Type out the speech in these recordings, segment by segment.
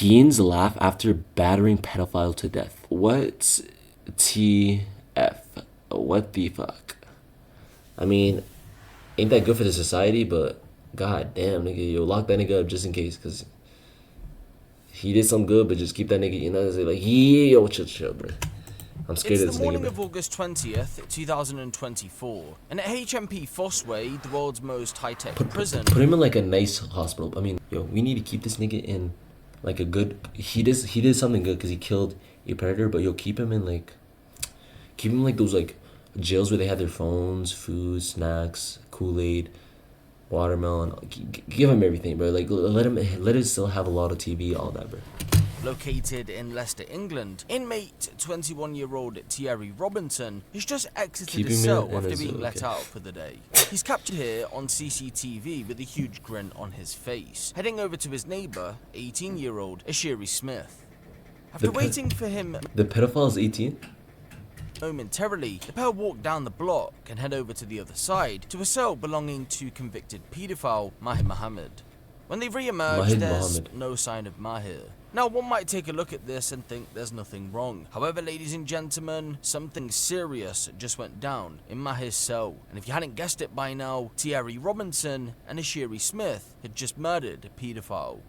Teens laugh after battering pedophile to death. What's TF? What the fuck? I mean, ain't that good for the society? But god damn, nigga, yo, lock that nigga up just in case, cause he did some good, but just keep that nigga. You know, say like, yeah, yo, chill, bro. I'm scared It's of the this morning nigga, of August 20th, 2024, and at HMP Fossway, the world's most high-tech prison. Put him in like a nice hospital. I mean, yo, we need to keep this nigga in like a good. He did something good because he killed a predator. But yo, keep him like those like jails where they have their phones, food, snacks, Kool-Aid, watermelon. Give him everything, bro. Like let him still have a lot of TV, all that, bro. Located in Leicester, England, inmate 21-year-old Thierry Robinson has just exited his cell after being let out for the day. He's captured here on CCTV with a huge grin on his face, heading over to his neighbour, 18-year-old Ashiri Smith. After waiting for him... The pedophile is 18? Momentarily, the pair walk down the block and head over to the other side to a cell belonging to convicted paedophile Mahir Mohammed. When they re-emerge, there's no sign of Mahir. Now, one might take a look at this and think there's nothing wrong. However, ladies and gentlemen, something serious just went down in Mahir's cell. And if you hadn't guessed it by now, Thierry Robinson and Ashiri Smith had just murdered a paedophile.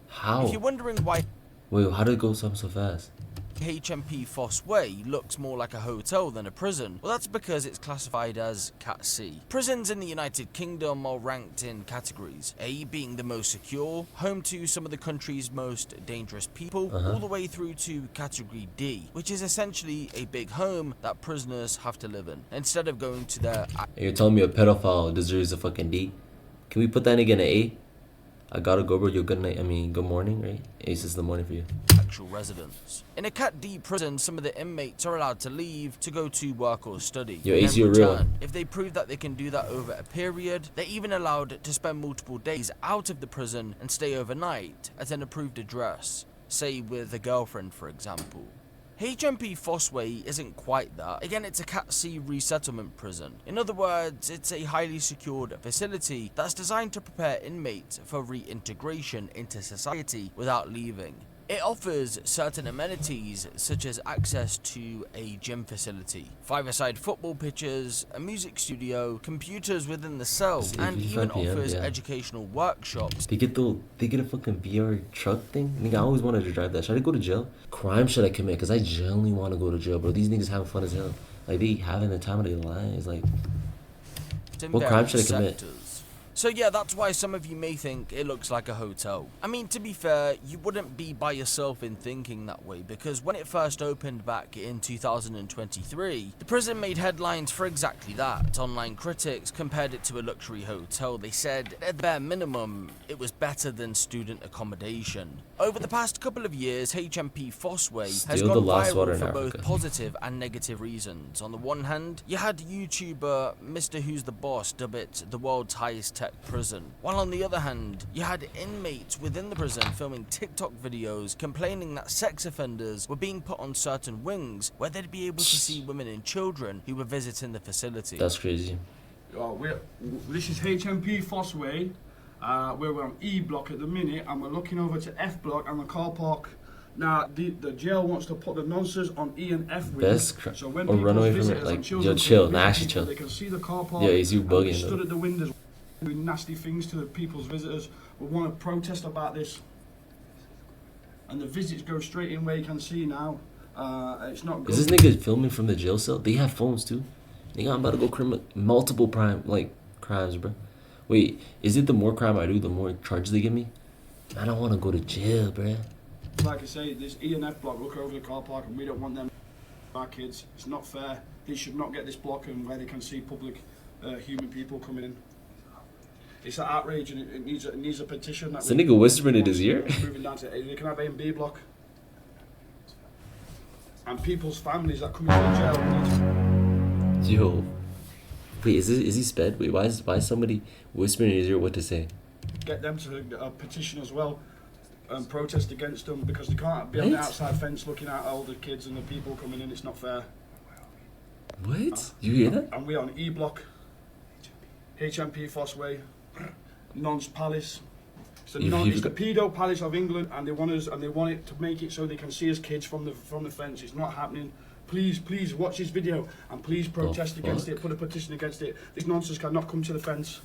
How? If you're wondering why... Wait, how did it go so fast? HMP Fossway looks more like a hotel than a prison. Well, that's because it's classified as Cat C. Prisons in the United Kingdom are ranked in categories. A being the most secure, home to some of the country's most dangerous people, all the way through to Category D, which is essentially a big home that prisoners have to live in, instead of going to their... You're telling me a pedophile deserves a fucking D? Can we put that nigga in an A? I gotta go, bro. Yo, good night. I mean, good morning, right? Ace is the morning for you. Actual residence. In a Cat D prison, some of the inmates are allowed to leave to go to work or study. Yo, Ace, you're real. If they prove that they can do that over a period, they're even allowed to spend multiple days out of the prison and stay overnight at an approved address, say with a girlfriend, for example. HMP Fossway isn't quite that. Again, it's a Cat C resettlement prison. In other words, it's a highly secured facility that's designed to prepare inmates for reintegration into society without leaving. It offers certain amenities such as access to a gym facility, five-a-side football pitches, a music studio, computers within the cell, and even offers educational workshops. They get a fucking VR truck thing? Nigga, I always wanted to drive that. Should I go to jail? Crime should I commit? Because I genuinely want to go to jail, bro. These niggas having fun as hell. Like, they having the time of their lives. Like, what crime should I commit? So yeah, that's why some of you may think it looks like a hotel. I mean, to be fair, you wouldn't be by yourself in thinking that way, because when it first opened back in 2023, the prison made headlines for exactly that. Online critics compared it to a luxury hotel. They said, at the bare minimum, it was better than student accommodation. Over the past couple of years, HMP Fossway has gone viral for both positive and negative reasons. On the one hand, you had YouTuber Mr. Who's the Boss dub it the world's highest tech prison, while on the other hand, you had inmates within the prison filming TikTok videos complaining that sex offenders were being put on certain wings where they'd be able to see women and children who were visiting the facility. That's crazy. This is HMP Fossway. We're on E block at the minute, and we're looking over to F block and the car park. Now, the jail wants to put the nonsense on E and F wings, so when people run away from it. Like, yo, chill, nah, actually chill. They can see the car park. Yeah, is you bugging? Stood at the windows doing nasty things to the people's visitors. We want to protest about this, and the visits go straight in where you can see now. It's not good. Is this nigga filming from the jail cell? They have phones too. Nigga, I'm about to go multiple crimes, bro. Wait, is it the more crime I do, the more charges they give me? I don't want to go to jail, bro. Like I say, this E and F block look over the car park, and we don't want them. Our kids, it's not fair. They should not get this block and where they can see public human people coming in. It's an outrage, and it needs a petition. That the nigga whispering in his ear. Moving down to they can have A and B block, and people's families that come into jail. Yo, wait, is he sped? Wait, why is somebody whispering in his ear what to say? Get them to petition as well, and protest against them, because they can't be on the outside fence looking at all the kids and the people coming in. It's not fair. What? You hear that? And we're on E block, HMP Fossway, Nonce Palace. It's the, You've it's the got- pedo palace of England, and they want us, and they want it to make it so they can see us kids from the fence. It's not happening. Please watch this video and please protest against it. Put a petition against it. This nonsense cannot come to the fence.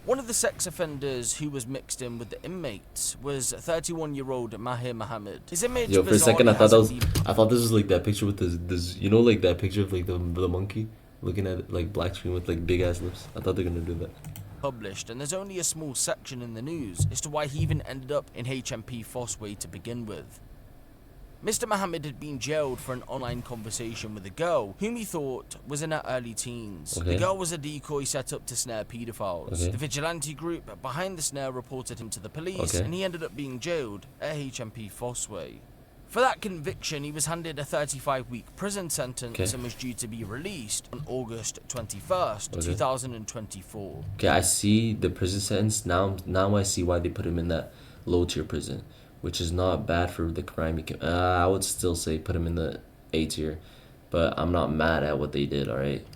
One of the sex offenders who was mixed in with the inmates was 31-year-old Mahir Mohammed. His image Yo, for a second, I bizarrely thought that was, hasn't been I thought this was like that picture with this, you know, like that picture of like the monkey looking at like black screen with like big ass lips. I thought they're gonna do that. published, and there's only a small section in the news as to why he even ended up in HMP Fossway to begin with. Mr. Mohammed had been jailed for an online conversation with a girl whom he thought was in her early teens. Okay. The girl was a decoy set up to snare paedophiles. Okay. The vigilante group behind the snare reported him to the police, Okay. and he ended up being jailed at HMP Fossway. For that conviction, he was handed a 35-week prison sentence Okay. and was due to be released on August 21st, Okay. 2024. Okay, I see the prison sentence now. I see why they put him in that low tier prison, which is not bad for the crime he I would still say put him in the A tier, but I'm not mad at what they did. All right.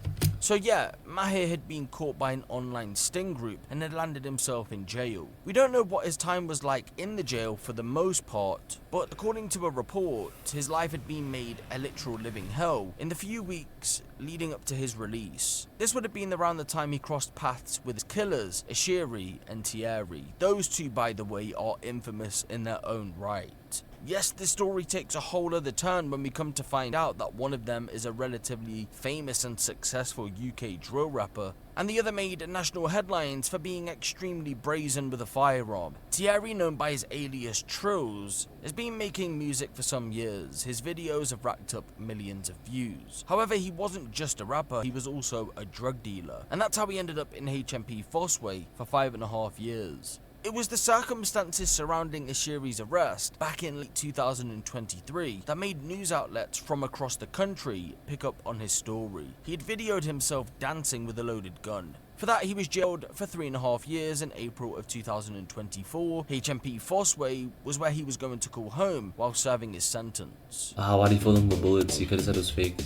So yeah, Mahir had been caught by an online sting group and had landed himself in jail. We don't know what his time was like in the jail for the most part, but according to a report, his life had been made a literal living hell in the few weeks leading up to his release. This would have been around the time he crossed paths with his killers, Ashiri and Thierry. Those two, by the way, are infamous in their own right. Yes, this story takes a whole other turn when we come to find out that one of them is a relatively famous and successful UK drill rapper, and the other made national headlines for being extremely brazen with a firearm. Thierry, known by his alias Trills, has been making music for some years. His videos have racked up millions of views. However, he wasn't just a rapper, he was also a drug dealer, and that's how he ended up in HMP Fossway for 5.5 years. It was the circumstances surrounding Ashiri's arrest back in late 2023 that made news outlets from across the country pick up on his story. He had videoed himself dancing with a loaded gun. For that, he was jailed for 3.5 years in April of 2024. HMP Fossway was where he was going to call home while serving his sentence. Why did he fill him with bullets? He could have said it was fake.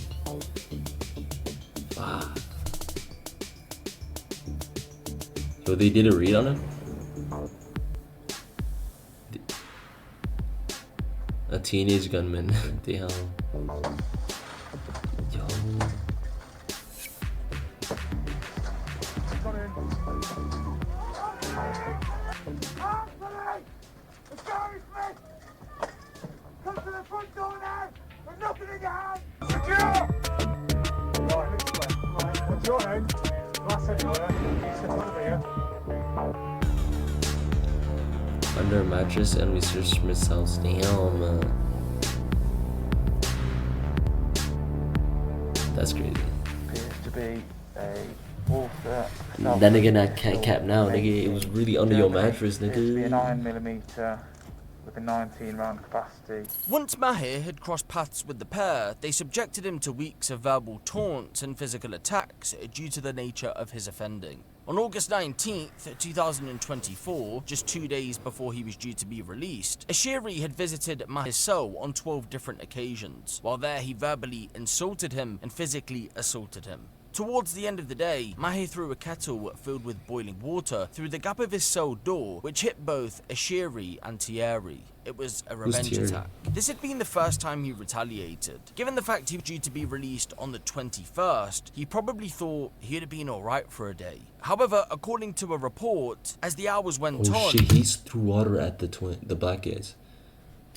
So they did a read on him? A teenage gunman. Damn. Yo. Come to the front door now! With nothing in your hand! What's your name? Last anywhere. He's in front of you. Under a mattress and we searched Smith's house. Damn. That's crazy. Appears to be a author. Then again, I can't cap now, nigga. It was really under your mattress, Appears to be a nigga. 9mm with a 19 round capacity. Once Mahir had crossed paths with the pair, they subjected him to weeks of verbal taunts and physical attacks due to the nature of his offending. On August 19th, 2024, just 2 days before he was due to be released, Ashiri had visited Mahir's cell on 12 different occasions. While there, he verbally insulted him and physically assaulted him. Towards the end of the day, Mahir threw a kettle filled with boiling water through the gap of his cell door, which hit both Ashiri and Thierry. It was a revenge Thierry? attack. This had been the first time he retaliated. Given the fact he was due to be released on the 21st, he probably thought he'd have been alright for a day. However, according to a report, as the hours went Oh on, shit, he threw water at the black guys.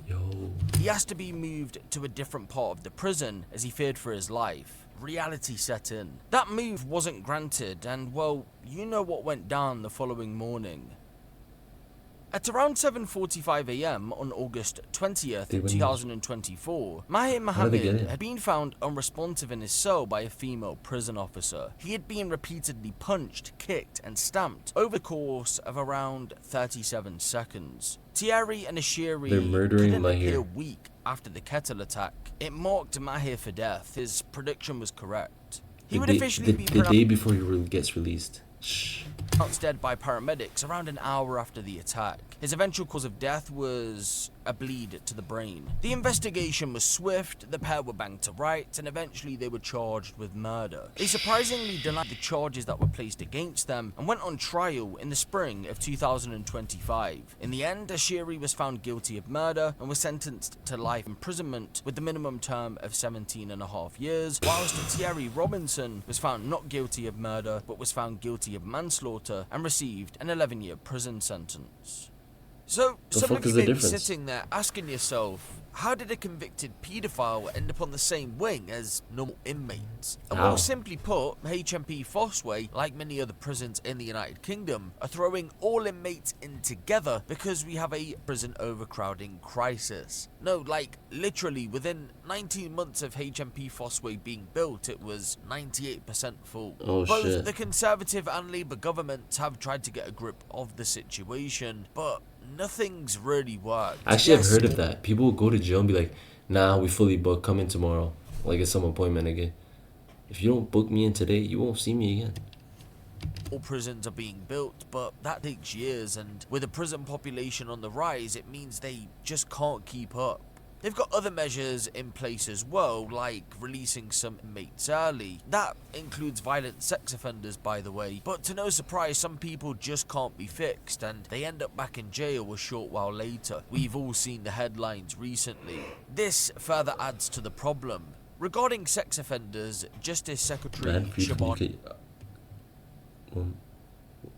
Yo. he asked to be moved to a different part of the prison as he feared for his life. Reality set in. That move wasn't granted, and well, you know what went down the following morning. At around 7:45 AM on August 20th, They went- 2024, Mahir did they get Mohammed in? had been found unresponsive in his cell by a female prison officer. He had been repeatedly punched, kicked, and stamped over the course of around 37 seconds. Thierry and Ashiri They're murdering couldn't Mahir. appear weak after the kettle attack. It marked Mahir for death. His prediction was correct. He would officially be the pronounced day before he gets released. Pronounced dead by paramedics around an hour after the attack. His eventual cause of death was a bleed to the brain. The investigation was swift, the pair were banged to rights, and eventually they were charged with murder. They surprisingly denied the charges that were placed against them and went on trial in the spring of 2025. In the end, Ashiri was found guilty of murder and was sentenced to life imprisonment with the minimum term of 17.5 years, whilst Thierry Robinson was found not guilty of murder but was found guilty of manslaughter and received an 11-year prison sentence. So, some of you may be sitting there asking yourself, how did a convicted paedophile end up on the same wing as normal inmates? And well, simply put, HMP Fossway, like many other prisons in the United Kingdom, are throwing all inmates in together because we have a prison overcrowding crisis. No, like, literally, within 19 months of HMP Fossway being built, it was 98% full. Both the Conservative and Labour governments have tried to get a grip of the situation, but nothing's really worked. Actually, I've heard of that. People will go to jail and be like, nah, we fully booked, come in tomorrow. Like it's some appointment again. If you don't book me in today, you won't see me again. All prisons are being built, but that takes years, and with a prison population on the rise, it means they just can't keep up. They've got other measures in place as well, like releasing some inmates early. That includes violent sex offenders, by the way, but to no surprise, some people just can't be fixed and they end up back in jail a short while later. We've all seen the headlines recently. This further adds to the problem. Regarding sex offenders, Justice Secretary Siobhan...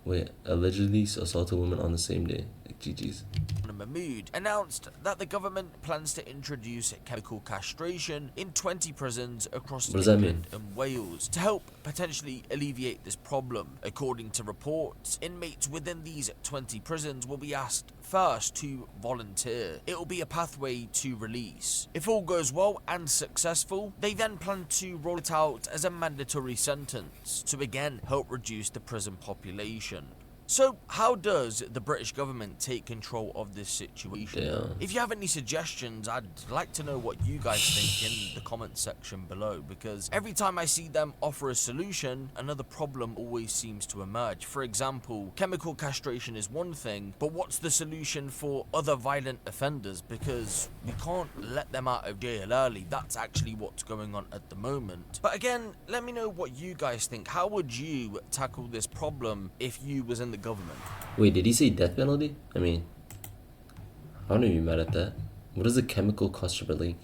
Wait, allegedly assaulted women on the same day. Like, GG's. Mahmood announced that the government plans to introduce chemical castration in 20 prisons across England and Wales to help potentially alleviate this problem. According to reports, inmates within these 20 prisons will be asked first to volunteer. It will be a pathway to release. If all goes well and successful, they then plan to roll it out as a mandatory sentence to again help reduce the prison population. So, how does the British government take control of this situation? Yeah. If you have any suggestions, I'd like to know what you guys think in the comment section below, because every time I see them offer a solution, another problem always seems to emerge. For example, chemical castration is one thing, but what's the solution for other violent offenders? Because we can't let them out of jail early. That's actually what's going on at the moment. But again, let me know what you guys think. How would you tackle this problem if you was in the government? Wait, did he say death penalty? I mean, I don't even be mad at that. What is a chemical castration?